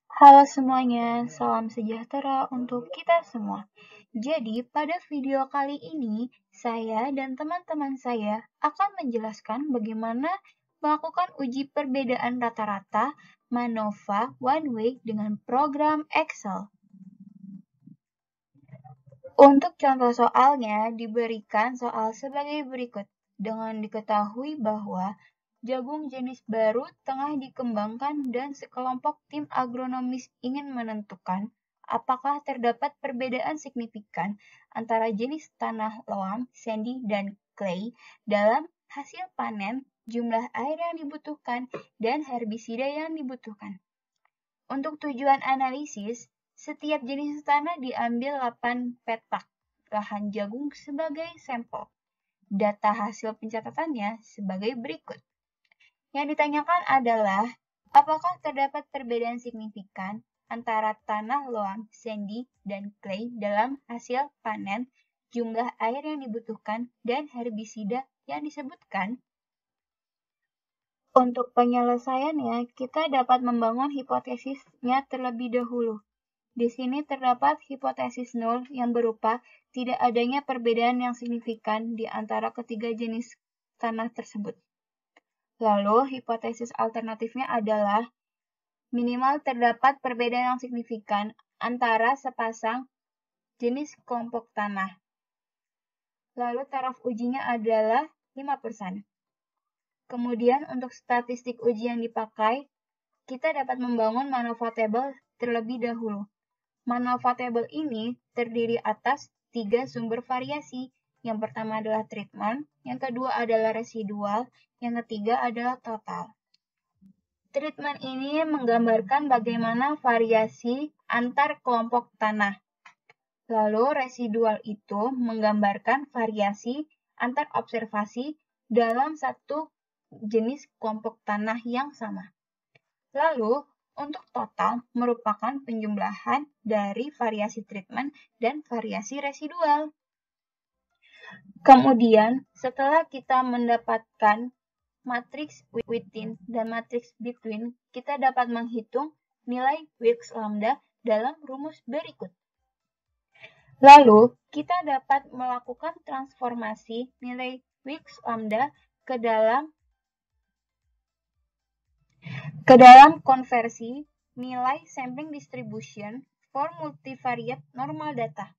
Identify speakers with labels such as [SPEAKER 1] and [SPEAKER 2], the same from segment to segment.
[SPEAKER 1] Halo semuanya, salam sejahtera untuk kita semua. Jadi, pada video kali ini, saya dan teman-teman saya akan menjelaskan bagaimana melakukan uji perbedaan rata-rata MANOVA One Way dengan program Excel. Untuk contoh soalnya, diberikan soal sebagai berikut. Dengan diketahui bahwa jagung jenis baru tengah dikembangkan dan sekelompok tim agronomis ingin menentukan apakah terdapat perbedaan signifikan antara jenis tanah loam, sandy, dan clay dalam hasil panen, jumlah air yang dibutuhkan, dan herbisida yang dibutuhkan. Untuk tujuan analisis, setiap jenis tanah diambil 8 petak lahan jagung sebagai sampel. Data hasil pencatatannya sebagai berikut. Yang ditanyakan adalah, apakah terdapat perbedaan signifikan antara tanah loam, sandy, dan clay dalam hasil panen, jumlah air yang dibutuhkan, dan herbisida yang disebutkan? Untuk penyelesaiannya, kita dapat membangun hipotesisnya terlebih dahulu. Di sini terdapat hipotesis nol yang berupa tidak adanya perbedaan yang signifikan di antara ketiga jenis tanah tersebut. Lalu, hipotesis alternatifnya adalah minimal terdapat perbedaan yang signifikan antara sepasang jenis kelompok tanah. Lalu, taraf ujinya adalah 5%. Kemudian, untuk statistik uji yang dipakai, kita dapat membangun MANOVA table terlebih dahulu. MANOVA table ini terdiri atas 3 sumber variasi. Yang pertama adalah treatment, yang kedua adalah residual, yang ketiga adalah total. Treatment ini menggambarkan bagaimana variasi antar kelompok tanah. Lalu residual itu menggambarkan variasi antar observasi dalam satu jenis kelompok tanah yang sama. Lalu, untuk total merupakan penjumlahan dari variasi treatment dan variasi residual. Kemudian, setelah kita mendapatkan matriks within dan matriks between, kita dapat menghitung nilai Wilks lambda dalam rumus berikut. Lalu, kita dapat melakukan transformasi nilai Wilks lambda ke dalam konversi nilai sampling distribution for multivariate normal data.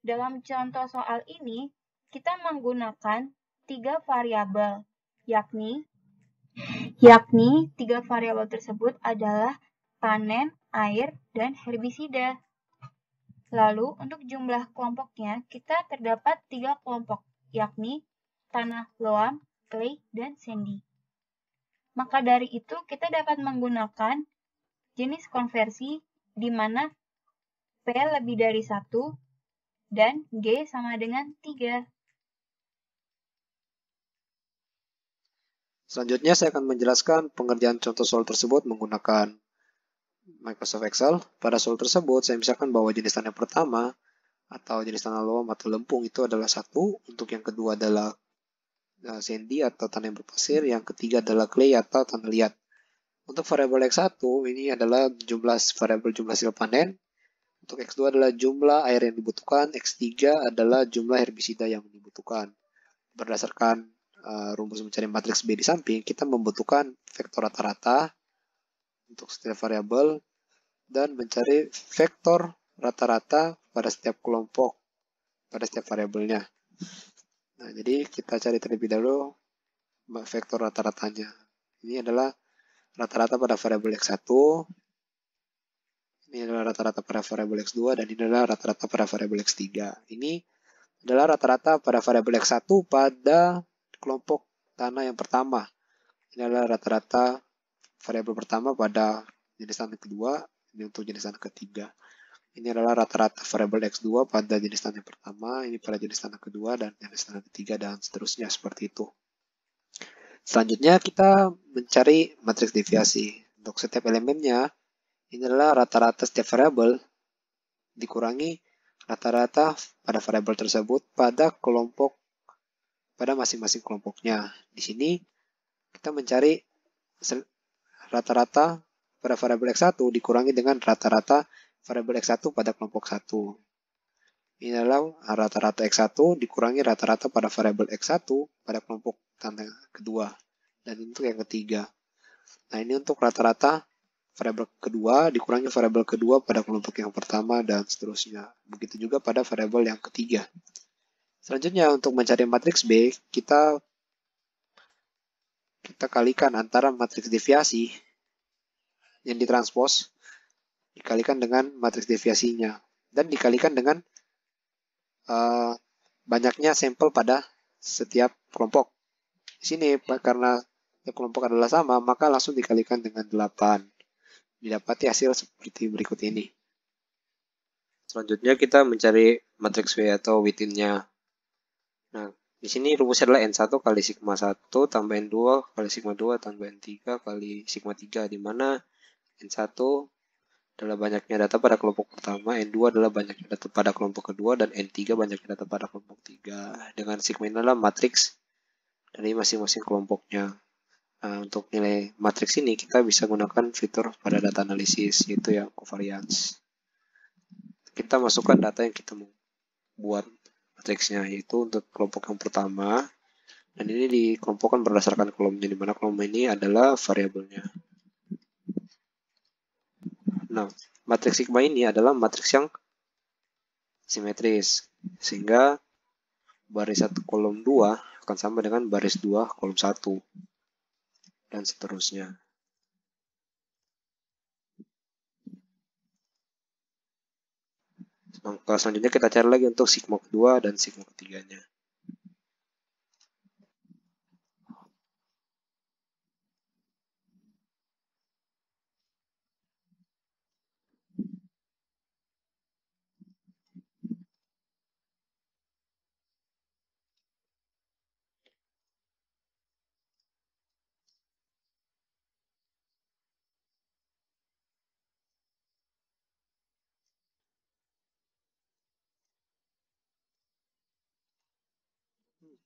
[SPEAKER 1] Dalam contoh soal ini, kita menggunakan 3 variabel, yakni 3 variabel tersebut adalah panen, air, dan herbisida. Lalu, untuk jumlah kelompoknya, kita terdapat 3 kelompok, yakni tanah loam, clay, dan sandy. Maka dari itu, kita dapat menggunakan jenis konversi di mana P lebih dari 1 dan G sama dengan 3.
[SPEAKER 2] Selanjutnya saya akan menjelaskan pengerjaan contoh soal tersebut menggunakan Microsoft Excel. Pada soal tersebut, saya misalkan bahwa jenis tanah pertama atau jenis tanah loam atau lempung itu adalah 1, untuk yang kedua adalah sandy atau tanah yang berpasir, yang ketiga adalah clay atau tanah liat. Untuk variabel X1 ini adalah variabel jumlah hasil panen, untuk X2 adalah jumlah air yang dibutuhkan, X3 adalah jumlah herbisida yang dibutuhkan. Berdasarkan rumus mencari matriks B di samping, kita membutuhkan vektor rata-rata untuk setiap variabel dan mencari vektor rata-rata pada setiap kelompok, pada setiap variabelnya. Nah, jadi kita cari terlebih dahulu vektor rata-ratanya. Ini adalah rata-rata pada variabel X1, ini adalah rata-rata pada variabel X2, dan ini adalah rata-rata pada variabel X3. Ini adalah rata-rata pada variabel X1 pada kelompok tanah yang pertama. Ini adalah rata-rata variabel pertama pada jenis tanah kedua, ini untuk jenis tanah ketiga. Ini adalah rata-rata variabel X2 pada jenis tanah pertama, ini pada jenis tanah kedua, dan jenis tanah ketiga, dan seterusnya seperti itu. Selanjutnya kita mencari matriks deviasi. Untuk setiap elemennya, ini adalah rata-rata setiap variabel dikurangi rata-rata pada variabel tersebut pada masing-masing kelompoknya. Di sini kita mencari rata-rata pada variabel X1 dikurangi dengan rata-rata variabel X1 pada kelompok 1. Ini adalah rata-rata X1 dikurangi rata-rata pada variabel X1 pada kelompok tanda kedua. Dan untuk yang ketiga. Nah, ini untuk rata-rata variabel kedua dikurangi variabel kedua pada kelompok yang pertama dan seterusnya. Begitu juga pada variabel yang ketiga. Selanjutnya untuk mencari matriks B, kita kalikan antara matriks deviasi yang ditranspos dikalikan dengan matriks deviasinya dan dikalikan dengan banyaknya sampel pada setiap kelompok. Di sini karena kelompok adalah sama, maka langsung dikalikan dengan 8. Didapati hasil seperti berikut ini. Selanjutnya kita mencari matriks W atau within-nya. Nah, di sini rumusnya adalah N1 kali sigma 1 tambah N2 kali sigma 2 tambah N3 kali sigma 3, di mana N1 adalah banyaknya data pada kelompok pertama, N2 adalah banyaknya data pada kelompok kedua, dan N3 banyaknya data pada kelompok 3. Dengan sigma ini adalah matriks dari masing-masing kelompoknya. Nah, untuk nilai matriks ini kita bisa gunakan fitur pada data analisis, yaitu yang covariance. Kita masukkan data yang kita mau buat matriksnya, yaitu untuk kelompok yang pertama, dan ini dikelompokkan berdasarkan kolomnya, di mana kolom ini adalah variabelnya. Nah, matriks sigma ini adalah matriks yang simetris, sehingga baris 1 kolom 2 akan sama dengan baris 2 kolom 1. Dan seterusnya. Nah, selanjutnya kita cari lagi untuk sigma kedua dan sigma ketiganya.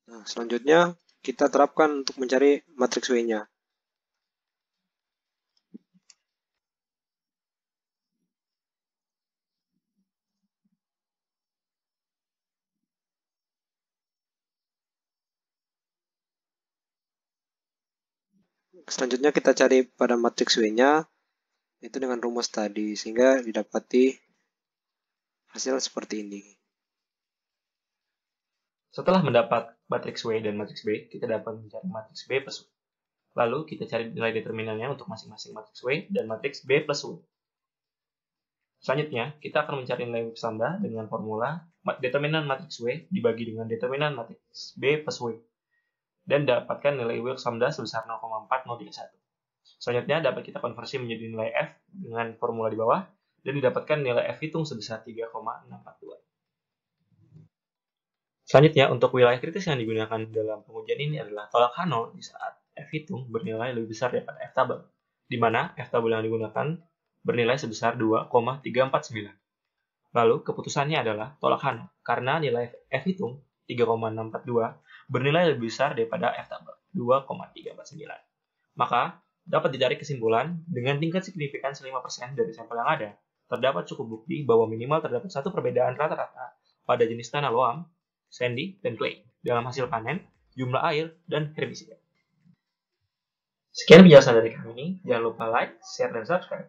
[SPEAKER 2] Nah, selanjutnya kita terapkan untuk mencari matriks W-nya. Selanjutnya kita cari pada matriks W-nya, itu dengan rumus tadi, sehingga didapati hasil seperti ini.
[SPEAKER 3] Setelah mendapat matriks W dan matriks B, kita dapat mencari matriks B plus W. Lalu kita cari nilai determinannya untuk masing-masing matriks W dan matriks B plus W. Selanjutnya, kita akan mencari nilai Wilks lambda dengan formula determinan matriks W dibagi dengan determinan matriks B plus W. Dan dapatkan nilai Wilks lambda sebesar 0,4031. Selanjutnya, dapat kita konversi menjadi nilai F dengan formula di bawah, dan didapatkan nilai F hitung sebesar 3,642. Selanjutnya, untuk wilayah kritis yang digunakan dalam pengujian ini adalah tolak H0 di saat F hitung bernilai lebih besar daripada F tabel, di mana F tabel yang digunakan bernilai sebesar 2,349. Lalu, keputusannya adalah tolak H0, karena nilai F hitung 3,642 bernilai lebih besar daripada F tabel, 2,349. Maka, dapat ditarik kesimpulan dengan tingkat signifikan 5% dari sampel yang ada, terdapat cukup bukti bahwa minimal terdapat satu perbedaan rata-rata pada jenis tanah loam, sandy, dan clay dalam hasil panen, jumlah air, dan herbisida. Sekian penjelasan dari kami. Jangan lupa like, share, dan subscribe.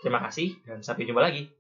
[SPEAKER 3] Terima kasih, dan sampai jumpa lagi.